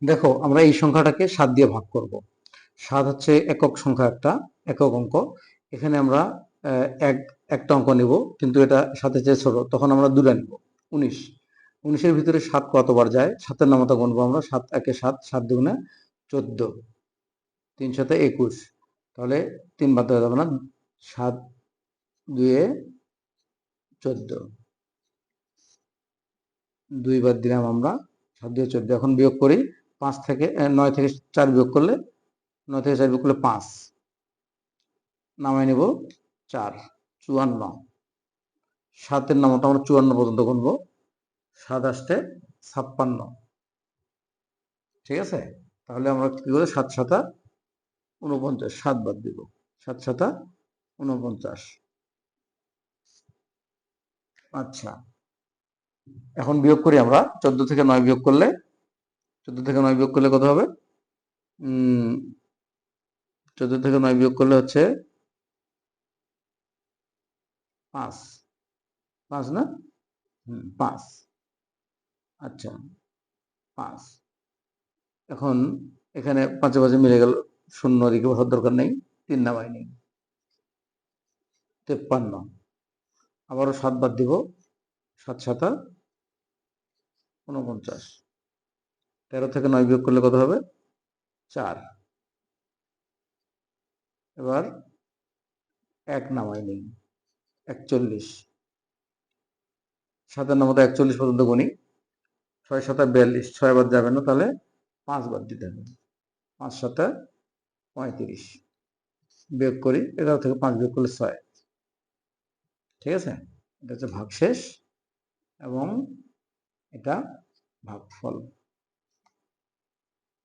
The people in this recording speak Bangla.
দেখো আমরা এই সংখ্যাটাকে 7 দিয়ে ভাগ করব। 7 হচ্ছে একক সংখ্যা, একটা একক অঙ্ক। এখানে আমরা একটা অঙ্ক নিব, কিন্তু এটা 7-এর চেয়ে ছোট, তখন আমরা দুটা নিব। 19, 19-এর ভিতরে 7 কতবার যায়? 7-এর নামতা গুনবো আমরা। 7 একে 7, 7 দুগুণে 14, 3 7 21। তাহলে 3 বাদ দেওয়া যাবে না, 7 2-এ 14, 2 বাদ দিলাম আমরা, 7 2-এ 14। এখন বিয়োগ করি, 9 থেকে 4 বিয়োগ করলে, 9 থেকে 4 বিয়োগ করলে 5, নামাই নেব 4, 54। 7-এর নামতা আমরা 54 পর্যন্ত গুনবো। 7 আসতে 56, ঠিক আছে? তাহলে আমরা কি করে, 7 7 49, 7 বাদ দিব, 7 7 49। আচ্ছা, এখন বিয়োগ করি আমরা। 14 থেকে 9 বিয়োগ করলে, 14 থেকে 9 বিয়োগ করলে কত হবে? 14 থেকে 9 বিয়োগ করলে হচ্ছে 5, 5 না? 5। আচ্ছা, 5। এখন এখানে 5 এ 5 মিলে গেল, শূন্য দিকে বসার দরকার নেই, 3 নামাই নেই, 53। আবারও 7 বাদ দিব, 7 7 49। 13 থেকে 9 বিয়োগ করলে কত হবে? 4। এবার 1 নামাই নেই, 41। 7-এর নামতা 41 পর্যন্ত গুনি। 6 7 42, 6 বাদ যাবে না, তাহলে 5 বাদ দিতে হবে। 5 7 35। বিয়োগ করি, 11 থেকে 5 বিয়োগ করলে 6। ঠিক আছে? এটা হচ্ছে ভাগশেষ এবং এটা ভাগফল।